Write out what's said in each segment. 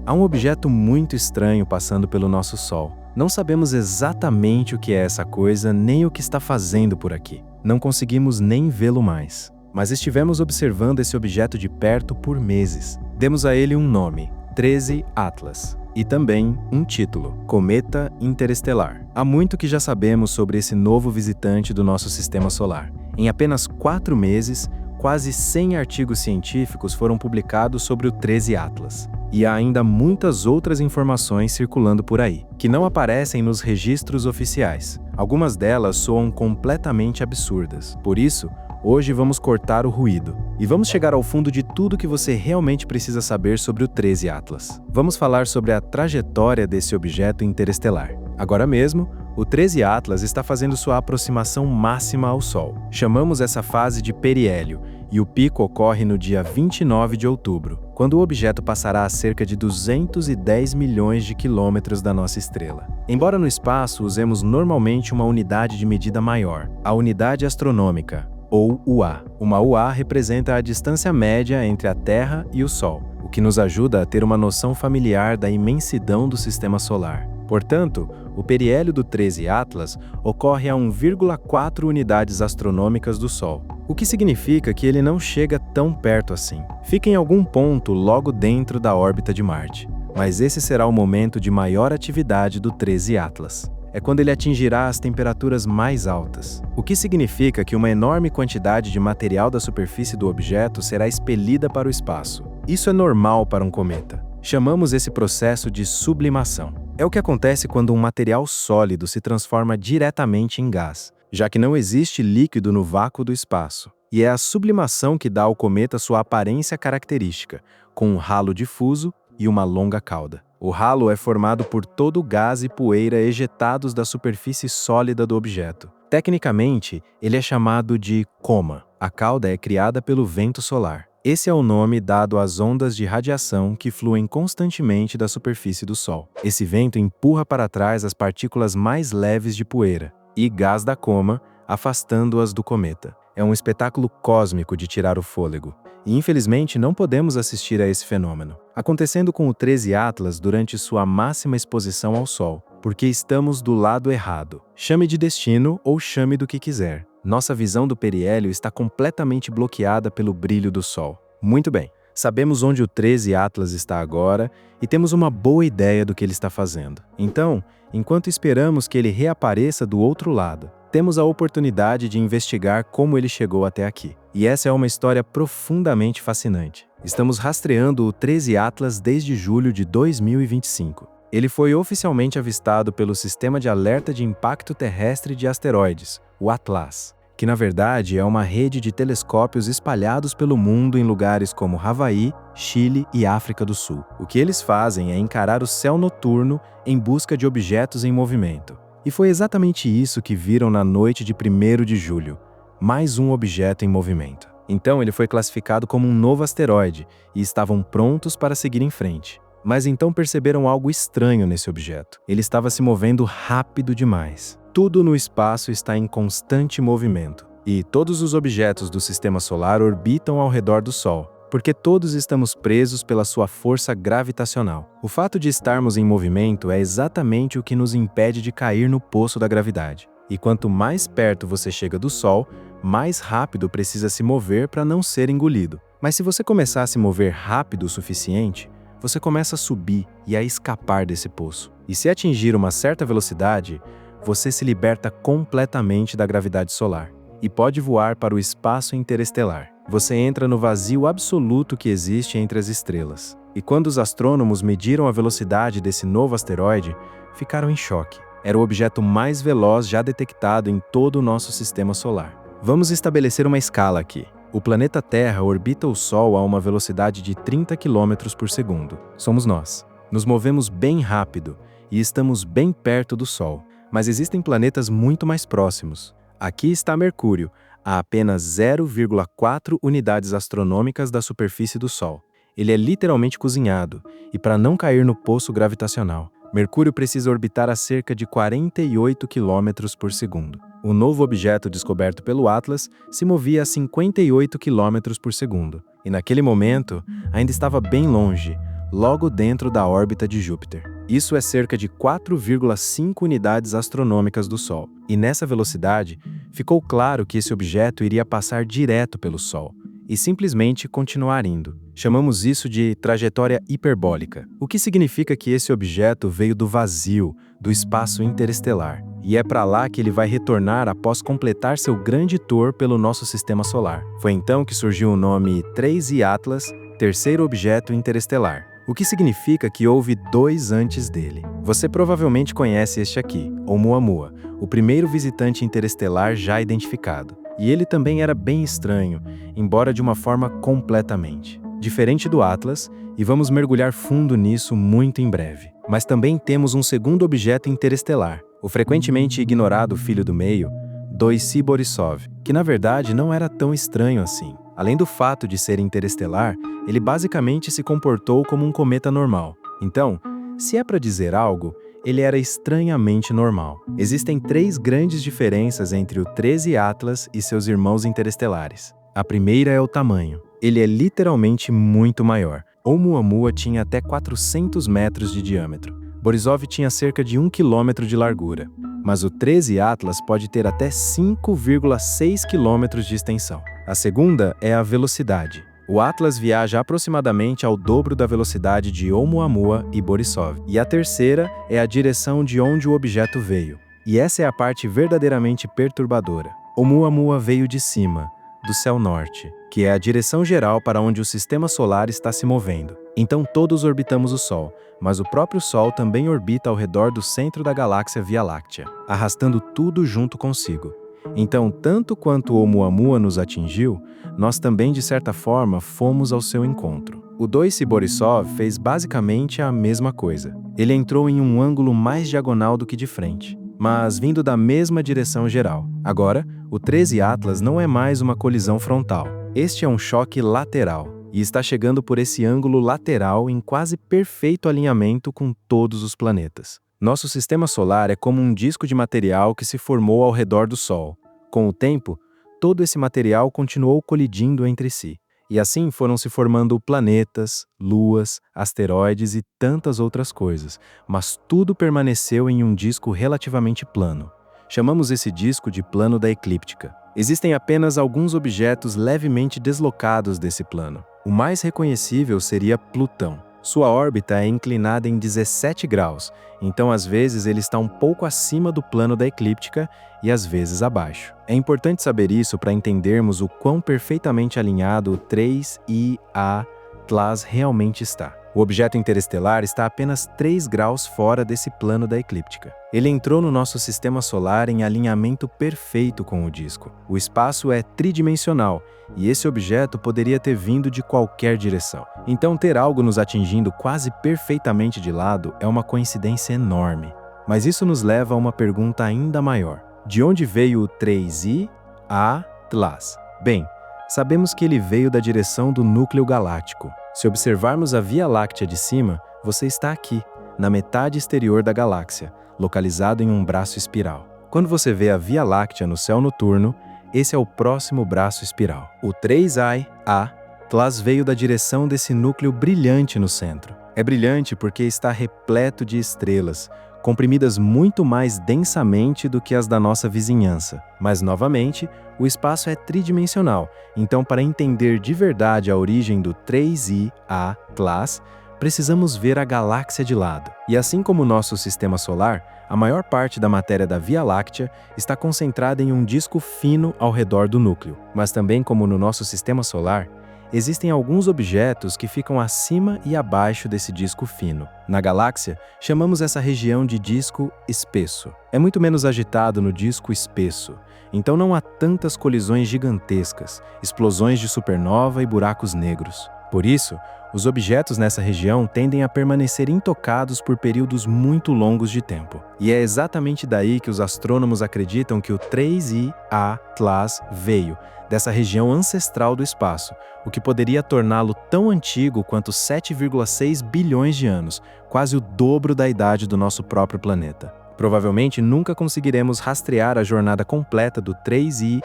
Há um objeto muito estranho passando pelo nosso Sol. Não sabemos exatamente o que é essa coisa, nem o que está fazendo por aqui. Não conseguimos nem vê-lo mais. Mas estivemos observando esse objeto de perto por meses. Demos a ele um nome, 13 Atlas. E também um título, Cometa Interestelar. Há muito que já sabemos sobre esse novo visitante do nosso sistema solar. Em apenas 4 meses, quase 100 artigos científicos foram publicados sobre o 13 Atlas. E há ainda muitas outras informações circulando por aí, que não aparecem nos registros oficiais. Algumas delas soam completamente absurdas. Por isso, hoje vamos cortar o ruído e vamos chegar ao fundo de tudo que você realmente precisa saber sobre o 13 Atlas. Vamos falar sobre a trajetória desse objeto interestelar. Agora mesmo, o 13 Atlas está fazendo sua aproximação máxima ao Sol. Chamamos essa fase de periélio, e o pico ocorre no dia 29 de outubro, quando o objeto passará a cerca de 210 milhões de quilômetros da nossa estrela. Embora no espaço usemos normalmente uma unidade de medida maior, a unidade astronômica, ou UA. Uma UA representa a distância média entre a Terra e o Sol, o que nos ajuda a ter uma noção familiar da imensidão do Sistema Solar. Portanto, o periélio do 13 Atlas ocorre a 1,4 unidades astronômicas do Sol, o que significa que ele não chega tão perto assim. Fica em algum ponto logo dentro da órbita de Marte, mas esse será o momento de maior atividade do 13 Atlas. É quando ele atingirá as temperaturas mais altas, o que significa que uma enorme quantidade de material da superfície do objeto será expelida para o espaço. Isso é normal para um cometa. Chamamos esse processo de sublimação. É o que acontece quando um material sólido se transforma diretamente em gás, já que não existe líquido no vácuo do espaço. E é a sublimação que dá ao cometa sua aparência característica, com um halo difuso e uma longa cauda. O halo é formado por todo o gás e poeira ejetados da superfície sólida do objeto. Tecnicamente, ele é chamado de coma. A cauda é criada pelo vento solar. Esse é o nome dado às ondas de radiação que fluem constantemente da superfície do Sol. Esse vento empurra para trás as partículas mais leves de poeira e gás da coma, afastando-as do cometa. É um espetáculo cósmico de tirar o fôlego. E infelizmente não podemos assistir a esse fenômeno, acontecendo com o 13 Atlas durante sua máxima exposição ao Sol, porque estamos do lado errado. Chame de destino ou chame do que quiser. Nossa visão do periélio está completamente bloqueada pelo brilho do Sol. Muito bem, sabemos onde o 13 Atlas está agora e temos uma boa ideia do que ele está fazendo. Então, enquanto esperamos que ele reapareça do outro lado, temos a oportunidade de investigar como ele chegou até aqui. E essa é uma história profundamente fascinante. Estamos rastreando o 13 Atlas desde julho de 2025. Ele foi oficialmente avistado pelo Sistema de Alerta de Impacto Terrestre de Asteroides, o ATLAS, que na verdade é uma rede de telescópios espalhados pelo mundo em lugares como Havaí, Chile e África do Sul. O que eles fazem é encarar o céu noturno em busca de objetos em movimento. E foi exatamente isso que viram na noite de 1º de julho, mais um objeto em movimento. Então ele foi classificado como um novo asteroide e estavam prontos para seguir em frente. Mas então perceberam algo estranho nesse objeto. Ele estava se movendo rápido demais. Tudo no espaço está em constante movimento. E todos os objetos do Sistema Solar orbitam ao redor do Sol, porque todos estamos presos pela sua força gravitacional. O fato de estarmos em movimento é exatamente o que nos impede de cair no poço da gravidade. E quanto mais perto você chega do Sol, mais rápido precisa se mover para não ser engolido. Mas se você começar a se mover rápido o suficiente, você começa a subir e a escapar desse poço. E se atingir uma certa velocidade, você se liberta completamente da gravidade solar e pode voar para o espaço interestelar. Você entra no vazio absoluto que existe entre as estrelas. E quando os astrônomos mediram a velocidade desse novo asteroide, ficaram em choque. Era o objeto mais veloz já detectado em todo o nosso sistema solar. Vamos estabelecer uma escala aqui. O planeta Terra orbita o Sol a uma velocidade de 30 km por segundo. Somos nós. Nos movemos bem rápido e estamos bem perto do Sol. Mas existem planetas muito mais próximos. Aqui está Mercúrio, a apenas 0,4 unidades astronômicas da superfície do Sol. Ele é literalmente cozinhado, e para não cair no poço gravitacional, Mercúrio precisa orbitar a cerca de 48 km por segundo. O novo objeto descoberto pelo Atlas se movia a 58 km por segundo, e naquele momento ainda estava bem longe, logo dentro da órbita de Júpiter. Isso é cerca de 4,5 unidades astronômicas do Sol. E nessa velocidade, ficou claro que esse objeto iria passar direto pelo Sol e simplesmente continuar indo. Chamamos isso de trajetória hiperbólica, o que significa que esse objeto veio do vazio, do espaço interestelar, e é para lá que ele vai retornar após completar seu grande tour pelo nosso sistema solar. Foi então que surgiu o nome 3I Atlas, terceiro objeto interestelar, o que significa que houve 2 antes dele. Você provavelmente conhece este aqui, Oumuamua, o primeiro visitante interestelar já identificado. E ele também era bem estranho, embora de uma forma completamente diferente do Atlas, e vamos mergulhar fundo nisso muito em breve. Mas também temos um segundo objeto interestelar, o frequentemente ignorado filho do meio, 2C Borisov, que na verdade não era tão estranho assim. Além do fato de ser interestelar, ele basicamente se comportou como um cometa normal. Então, se é para dizer algo, ele era estranhamente normal. Existem 3 grandes diferenças entre o 13 Atlas e seus irmãos interestelares. A primeira é o tamanho. Ele é literalmente muito maior. Oumuamua tinha até 400 metros de diâmetro. Borisov tinha cerca de 1 quilômetro de largura. Mas o 13 Atlas pode ter até 5,6 quilômetros de extensão. A segunda é a velocidade. O Atlas viaja aproximadamente ao dobro da velocidade de Oumuamua e Borisov. E a terceira é a direção de onde o objeto veio. E essa é a parte verdadeiramente perturbadora. Oumuamua veio de cima, do céu norte, que é a direção geral para onde o sistema solar está se movendo. Então todos orbitamos o Sol, mas o próprio Sol também orbita ao redor do centro da galáxia Via Láctea, arrastando tudo junto consigo. Então, tanto quanto Oumuamua nos atingiu, nós também, de certa forma, fomos ao seu encontro. O 2C Borisov fez basicamente a mesma coisa. Ele entrou em um ângulo mais diagonal do que de frente, mas vindo da mesma direção geral. Agora, o 13 Atlas não é mais uma colisão frontal. Este é um choque lateral, e está chegando por esse ângulo lateral em quase perfeito alinhamento com todos os planetas. Nosso sistema solar é como um disco de material que se formou ao redor do Sol. Com o tempo, todo esse material continuou colidindo entre si, e assim foram se formando planetas, luas, asteroides e tantas outras coisas, mas tudo permaneceu em um disco relativamente plano. Chamamos esse disco de plano da eclíptica. Existem apenas alguns objetos levemente deslocados desse plano. O mais reconhecível seria Plutão. Sua órbita é inclinada em 17 graus, então às vezes ele está um pouco acima do plano da eclíptica e às vezes abaixo. É importante saber isso para entendermos o quão perfeitamente alinhado o 3I Atlas realmente está. O objeto interestelar está apenas 3 graus fora desse plano da eclíptica. Ele entrou no nosso sistema solar em alinhamento perfeito com o disco. O espaço é tridimensional e esse objeto poderia ter vindo de qualquer direção. Então, ter algo nos atingindo quase perfeitamente de lado é uma coincidência enorme. Mas isso nos leva a uma pergunta ainda maior. De onde veio o 3I Atlas? Bem, sabemos que ele veio da direção do núcleo galáctico. Se observarmos a Via Láctea de cima, você está aqui, na metade exterior da galáxia, localizado em um braço espiral. Quando você vê a Via Láctea no céu noturno, esse é o próximo braço espiral. O 3I Atlas veio da direção desse núcleo brilhante no centro. É brilhante porque está repleto de estrelas, comprimidas muito mais densamente do que as da nossa vizinhança. Mas, novamente, o espaço é tridimensional, então para entender de verdade a origem do 3I Atlas, precisamos ver a galáxia de lado. E assim como o nosso sistema solar, a maior parte da matéria da Via Láctea está concentrada em um disco fino ao redor do núcleo. Mas também como no nosso sistema solar, existem alguns objetos que ficam acima e abaixo desse disco fino. Na galáxia, chamamos essa região de disco espesso. É muito menos agitado no disco espesso, então não há tantas colisões gigantescas, explosões de supernova e buracos negros. Por isso, os objetos nessa região tendem a permanecer intocados por períodos muito longos de tempo. E é exatamente daí que os astrônomos acreditam que o 3I Atlas veio, dessa região ancestral do espaço, o que poderia torná-lo tão antigo quanto 7,6 bilhões de anos, quase o dobro da idade do nosso próprio planeta. Provavelmente nunca conseguiremos rastrear a jornada completa do 3I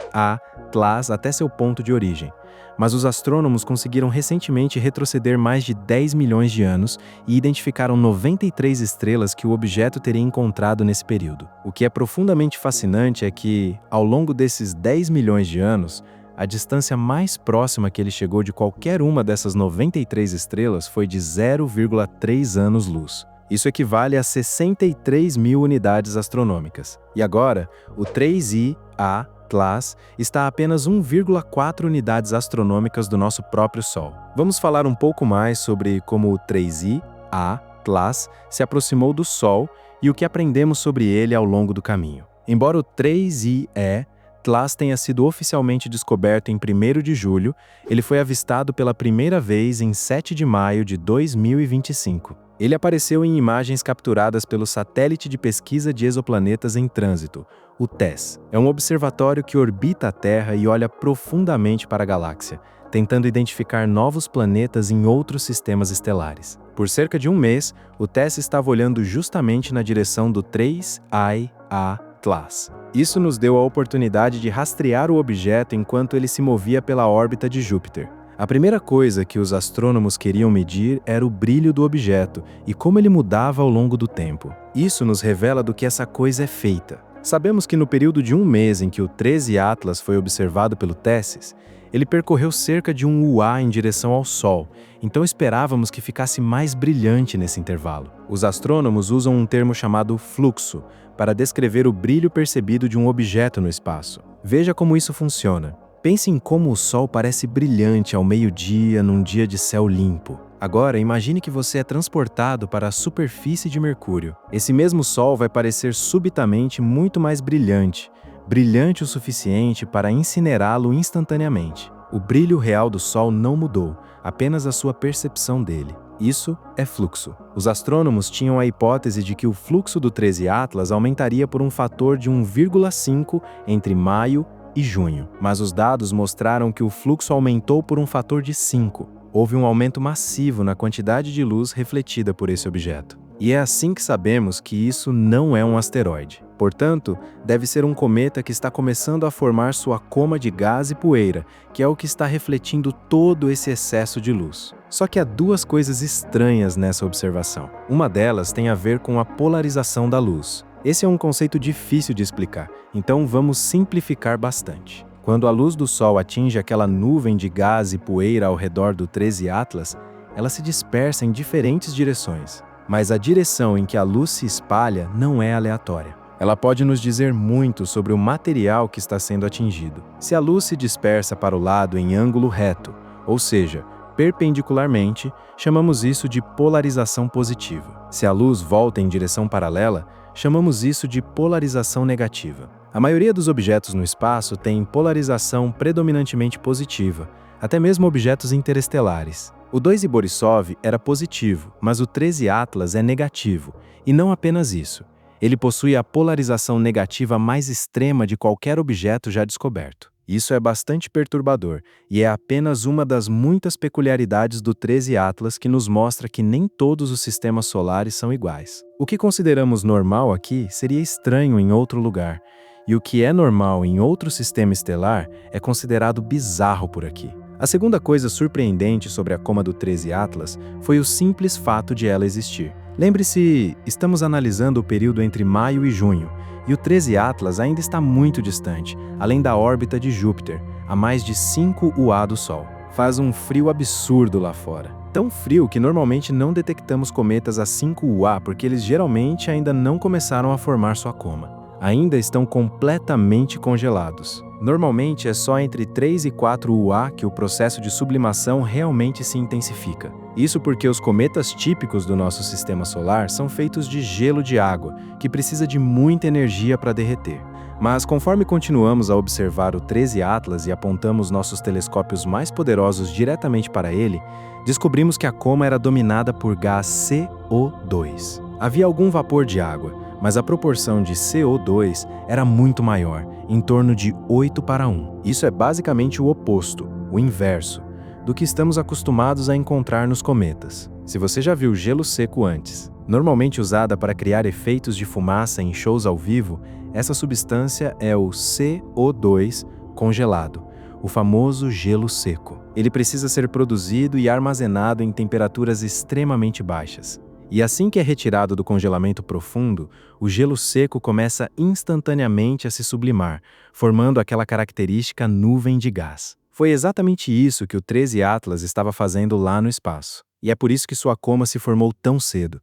TLAS até seu ponto de origem, mas os astrônomos conseguiram recentemente retroceder mais de 10 milhões de anos e identificaram 93 estrelas que o objeto teria encontrado nesse período. O que é profundamente fascinante é que, ao longo desses 10 milhões de anos, a distância mais próxima que ele chegou de qualquer uma dessas 93 estrelas foi de 0,3 anos-luz. Isso equivale a 63 mil unidades astronômicas. E agora, o 3I-A TLAS está a apenas 1,4 unidades astronômicas do nosso próprio Sol. Vamos falar um pouco mais sobre como o 3I-A TLAS se aproximou do Sol e o que aprendemos sobre ele ao longo do caminho. Embora o 3I-E TLAS tenha sido oficialmente descoberto em 1º de julho, ele foi avistado pela primeira vez em 7 de maio de 2025. Ele apareceu em imagens capturadas pelo Satélite de Pesquisa de Exoplanetas em Trânsito, o TESS. É um observatório que orbita a Terra e olha profundamente para a galáxia, tentando identificar novos planetas em outros sistemas estelares. Por cerca de um mês, o TESS estava olhando justamente na direção do 3I-A TLAS. Isso nos deu a oportunidade de rastrear o objeto enquanto ele se movia pela órbita de Júpiter. A primeira coisa que os astrônomos queriam medir era o brilho do objeto e como ele mudava ao longo do tempo. Isso nos revela do que essa coisa é feita. Sabemos que no período de um mês em que o 13 Atlas foi observado pelo TESS, ele percorreu cerca de um UA em direção ao Sol, então esperávamos que ficasse mais brilhante nesse intervalo. Os astrônomos usam um termo chamado fluxo para descrever o brilho percebido de um objeto no espaço. Veja como isso funciona. Pense em como o Sol parece brilhante ao meio-dia num dia de céu limpo. Agora, imagine que você é transportado para a superfície de Mercúrio. Esse mesmo Sol vai parecer subitamente muito mais brilhante, brilhante o suficiente para incinerá-lo instantaneamente. O brilho real do Sol não mudou, apenas a sua percepção dele. Isso é fluxo. Os astrônomos tinham a hipótese de que o fluxo do 13 Atlas aumentaria por um fator de 1,5 entre maio e junho, mas os dados mostraram que o fluxo aumentou por um fator de 5. Houve um aumento massivo na quantidade de luz refletida por esse objeto. E é assim que sabemos que isso não é um asteroide. Portanto, deve ser um cometa que está começando a formar sua coma de gás e poeira, que é o que está refletindo todo esse excesso de luz. Só que há duas coisas estranhas nessa observação. Uma delas tem a ver com a polarização da luz. Esse é um conceito difícil de explicar, então vamos simplificar bastante. Quando a luz do Sol atinge aquela nuvem de gás e poeira ao redor do 13 Atlas, ela se dispersa em diferentes direções. Mas a direção em que a luz se espalha não é aleatória. Ela pode nos dizer muito sobre o material que está sendo atingido. Se a luz se dispersa para o lado em ângulo reto, ou seja, perpendicularmente, chamamos isso de polarização positiva. Se a luz volta em direção paralela, chamamos isso de polarização negativa. A maioria dos objetos no espaço tem polarização predominantemente positiva, até mesmo objetos interestelares. O 2I Borisov era positivo, mas o 13 Atlas é negativo, e não apenas isso. Ele possui a polarização negativa mais extrema de qualquer objeto já descoberto. Isso é bastante perturbador, e é apenas uma das muitas peculiaridades do 13 Atlas que nos mostra que nem todos os sistemas solares são iguais. O que consideramos normal aqui seria estranho em outro lugar, e o que é normal em outro sistema estelar é considerado bizarro por aqui. A segunda coisa surpreendente sobre a coma do 13 Atlas foi o simples fato de ela existir. Lembre-se, estamos analisando o período entre maio e junho, e o 13 Atlas ainda está muito distante, além da órbita de Júpiter, a mais de 5 UA do Sol. Faz um frio absurdo lá fora. Tão frio que normalmente não detectamos cometas a 5 UA porque eles geralmente ainda não começaram a formar sua coma. Ainda estão completamente congelados. Normalmente é só entre 3 e 4 UA que o processo de sublimação realmente se intensifica. Isso porque os cometas típicos do nosso sistema solar são feitos de gelo de água, que precisa de muita energia para derreter. Mas conforme continuamos a observar o 13 Atlas e apontamos nossos telescópios mais poderosos diretamente para ele, descobrimos que a coma era dominada por gás CO2. Havia algum vapor de água, mas a proporção de CO2 era muito maior, em torno de 8:1. Isso é basicamente o oposto, o inverso, do que estamos acostumados a encontrar nos cometas. Se você já viu gelo seco antes, normalmente usada para criar efeitos de fumaça em shows ao vivo, essa substância é o CO2 congelado, o famoso gelo seco. Ele precisa ser produzido e armazenado em temperaturas extremamente baixas. E assim que é retirado do congelamento profundo, o gelo seco começa instantaneamente a se sublimar, formando aquela característica nuvem de gás. Foi exatamente isso que o 13 Atlas estava fazendo lá no espaço. E é por isso que sua coma se formou tão cedo.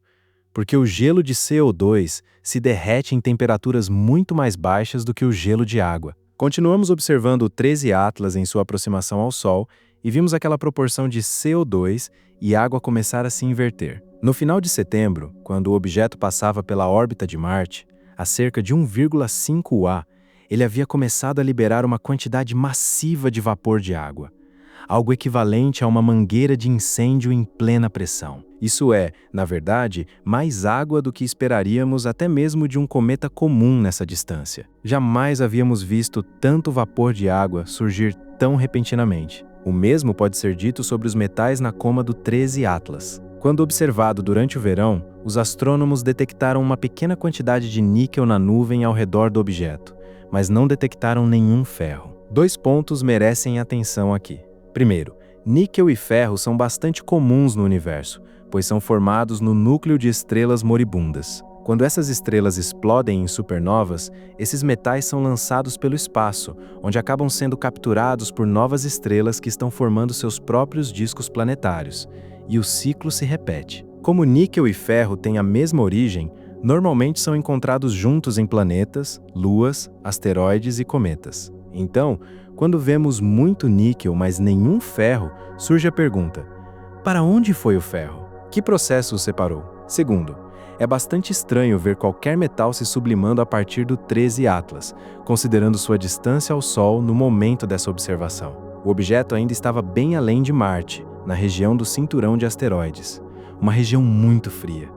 Porque o gelo de CO2 se derrete em temperaturas muito mais baixas do que o gelo de água. Continuamos observando o 13 Atlas em sua aproximação ao Sol e vimos aquela proporção de CO2 e água começar a se inverter. No final de setembro, quando o objeto passava pela órbita de Marte, a cerca de 1,5 UA, ele havia começado a liberar uma quantidade massiva de vapor de água, algo equivalente a uma mangueira de incêndio em plena pressão. Isso é, na verdade, mais água do que esperaríamos até mesmo de um cometa comum nessa distância. Jamais havíamos visto tanto vapor de água surgir tão repentinamente. O mesmo pode ser dito sobre os metais na coma do 13 Atlas. Quando observado durante o verão, os astrônomos detectaram uma pequena quantidade de níquel na nuvem ao redor do objeto, mas não detectaram nenhum ferro. 2 pontos merecem atenção aqui. Primeiro, níquel e ferro são bastante comuns no universo, pois são formados no núcleo de estrelas moribundas. Quando essas estrelas explodem em supernovas, esses metais são lançados pelo espaço, onde acabam sendo capturados por novas estrelas que estão formando seus próprios discos planetários, e o ciclo se repete. Como níquel e ferro têm a mesma origem, normalmente são encontrados juntos em planetas, luas, asteroides e cometas. Então, quando vemos muito níquel, mas nenhum ferro, surge a pergunta: para onde foi o ferro? Que processo o separou? Segundo, é bastante estranho ver qualquer metal se sublimando a partir do 13 Atlas, considerando sua distância ao Sol no momento dessa observação. O objeto ainda estava bem além de Marte, na região do cinturão de asteroides, uma região muito fria.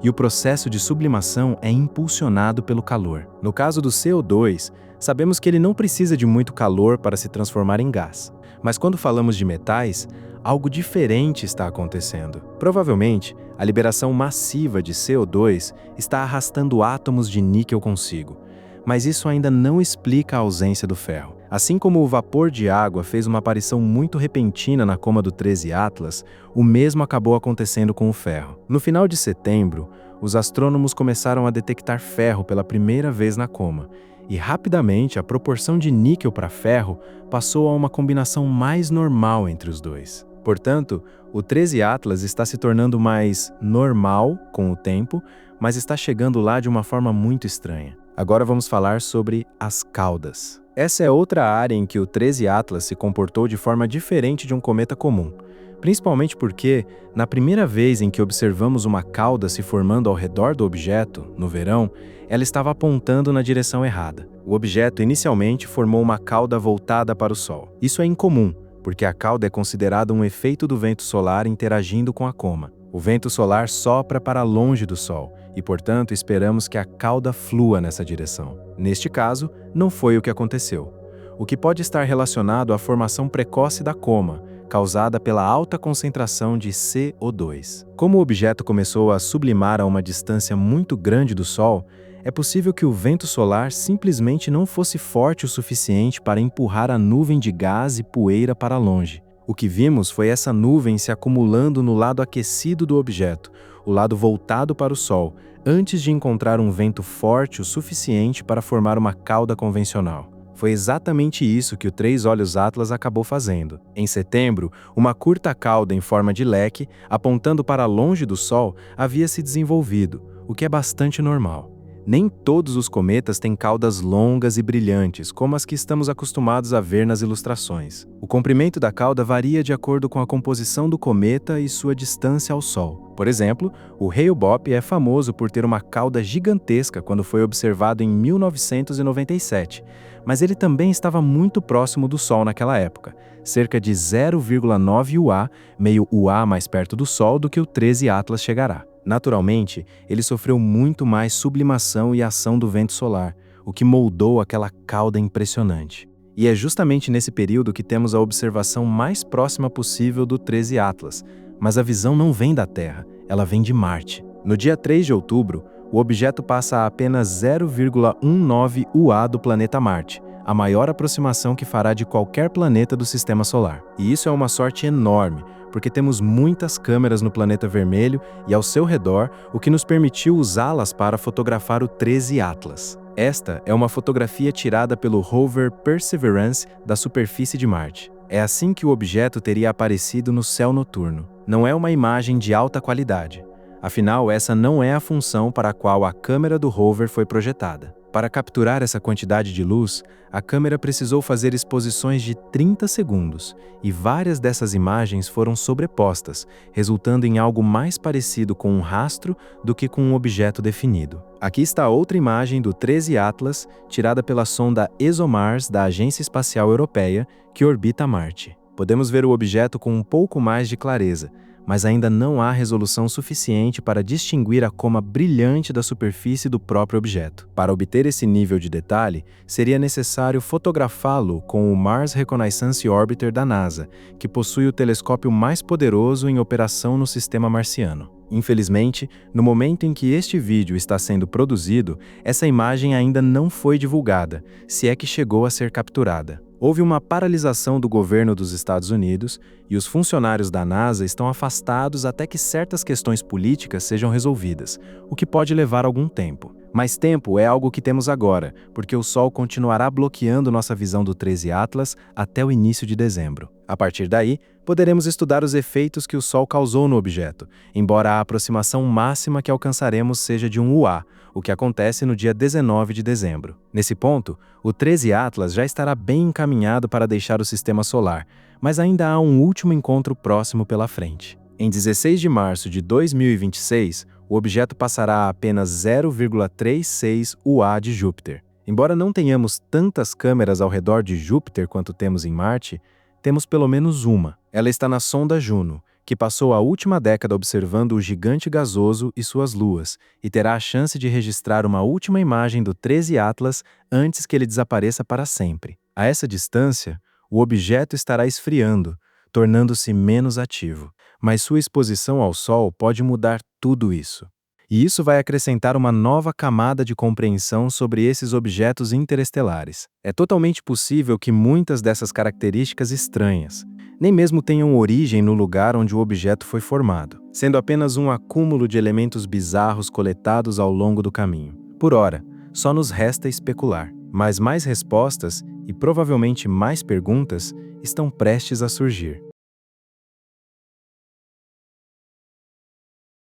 E o processo de sublimação é impulsionado pelo calor. No caso do CO2, sabemos que ele não precisa de muito calor para se transformar em gás. Mas quando falamos de metais, algo diferente está acontecendo. Provavelmente, a liberação massiva de CO2 está arrastando átomos de níquel consigo. Mas isso ainda não explica a ausência do ferro. Assim como o vapor de água fez uma aparição muito repentina na coma do 13 Atlas, o mesmo acabou acontecendo com o ferro. No final de setembro, os astrônomos começaram a detectar ferro pela primeira vez na coma, e rapidamente a proporção de níquel para ferro passou a uma combinação mais normal entre os dois. Portanto, o 13 Atlas está se tornando mais normal com o tempo, mas está chegando lá de uma forma muito estranha. Agora vamos falar sobre as caudas. Essa é outra área em que o 13 Atlas se comportou de forma diferente de um cometa comum, principalmente porque, na primeira vez em que observamos uma cauda se formando ao redor do objeto, no verão, ela estava apontando na direção errada. O objeto inicialmente formou uma cauda voltada para o Sol. Isso é incomum, porque a cauda é considerada um efeito do vento solar interagindo com a coma. O vento solar sopra para longe do Sol e, portanto, esperamos que a cauda flua nessa direção. Neste caso, não foi o que aconteceu. O que pode estar relacionado à formação precoce da coma, causada pela alta concentração de CO2. Como o objeto começou a sublimar a uma distância muito grande do Sol, é possível que o vento solar simplesmente não fosse forte o suficiente para empurrar a nuvem de gás e poeira para longe. O que vimos foi essa nuvem se acumulando no lado aquecido do objeto, o lado voltado para o Sol, antes de encontrar um vento forte o suficiente para formar uma cauda convencional. Foi exatamente isso que o 3 Olhos Atlas acabou fazendo. Em setembro, uma curta cauda em forma de leque, apontando para longe do Sol, havia se desenvolvido, o que é bastante normal. Nem todos os cometas têm caudas longas e brilhantes, como as que estamos acostumados a ver nas ilustrações. O comprimento da cauda varia de acordo com a composição do cometa e sua distância ao Sol. Por exemplo, o Hale-Bopp é famoso por ter uma cauda gigantesca quando foi observado em 1997, mas ele também estava muito próximo do Sol naquela época, cerca de 0,9 UA, meio UA mais perto do Sol do que o 13 Atlas chegará. Naturalmente, ele sofreu muito mais sublimação e ação do vento solar, o que moldou aquela cauda impressionante. E é justamente nesse período que temos a observação mais próxima possível do 13 Atlas, mas a visão não vem da Terra, ela vem de Marte. No dia 3 de outubro, o objeto passa a apenas 0,19 UA do planeta Marte, a maior aproximação que fará de qualquer planeta do Sistema Solar. E isso é uma sorte enorme, porque temos muitas câmeras no planeta vermelho e ao seu redor, o que nos permitiu usá-las para fotografar o 13 Atlas. Esta é uma fotografia tirada pelo rover Perseverance da superfície de Marte. É assim que o objeto teria aparecido no céu noturno. Não é uma imagem de alta qualidade. Afinal, essa não é a função para a qual a câmera do rover foi projetada. Para capturar essa quantidade de luz, a câmera precisou fazer exposições de 30 segundos, e várias dessas imagens foram sobrepostas, resultando em algo mais parecido com um rastro do que com um objeto definido. Aqui está outra imagem do 13 Atlas, tirada pela sonda ExoMars da Agência Espacial Europeia, que orbita Marte. Podemos ver o objeto com um pouco mais de clareza, mas ainda não há resolução suficiente para distinguir a coma brilhante da superfície do próprio objeto. Para obter esse nível de detalhe, seria necessário fotografá-lo com o Mars Reconnaissance Orbiter da NASA, que possui o telescópio mais poderoso em operação no sistema marciano. Infelizmente, no momento em que este vídeo está sendo produzido, essa imagem ainda não foi divulgada, se é que chegou a ser capturada. Houve uma paralisação do governo dos Estados Unidos e os funcionários da NASA estão afastados até que certas questões políticas sejam resolvidas, o que pode levar algum tempo. Mas tempo é algo que temos agora, porque o Sol continuará bloqueando nossa visão do 13 Atlas até o início de dezembro. A partir daí, poderemos estudar os efeitos que o Sol causou no objeto, embora a aproximação máxima que alcançaremos seja de um UA, o que acontece no dia 19 de dezembro. Nesse ponto, o 13 Atlas já estará bem encaminhado para deixar o Sistema Solar, mas ainda há um último encontro próximo pela frente. Em 16 de março de 2026, o objeto passará a apenas 0,36 UA de Júpiter. Embora não tenhamos tantas câmeras ao redor de Júpiter quanto temos em Marte, temos pelo menos uma. Ela está na sonda Juno, que passou a última década observando o gigante gasoso e suas luas, e terá a chance de registrar uma última imagem do 13 Atlas antes que ele desapareça para sempre. A essa distância, o objeto estará esfriando, tornando-se menos ativo. Mas sua exposição ao Sol pode mudar tudo isso. E isso vai acrescentar uma nova camada de compreensão sobre esses objetos interestelares. É totalmente possível que muitas dessas características estranhas nem mesmo tenham origem no lugar onde o objeto foi formado, sendo apenas um acúmulo de elementos bizarros coletados ao longo do caminho. Por ora, só nos resta especular, mas mais respostas e provavelmente mais perguntas estão prestes a surgir.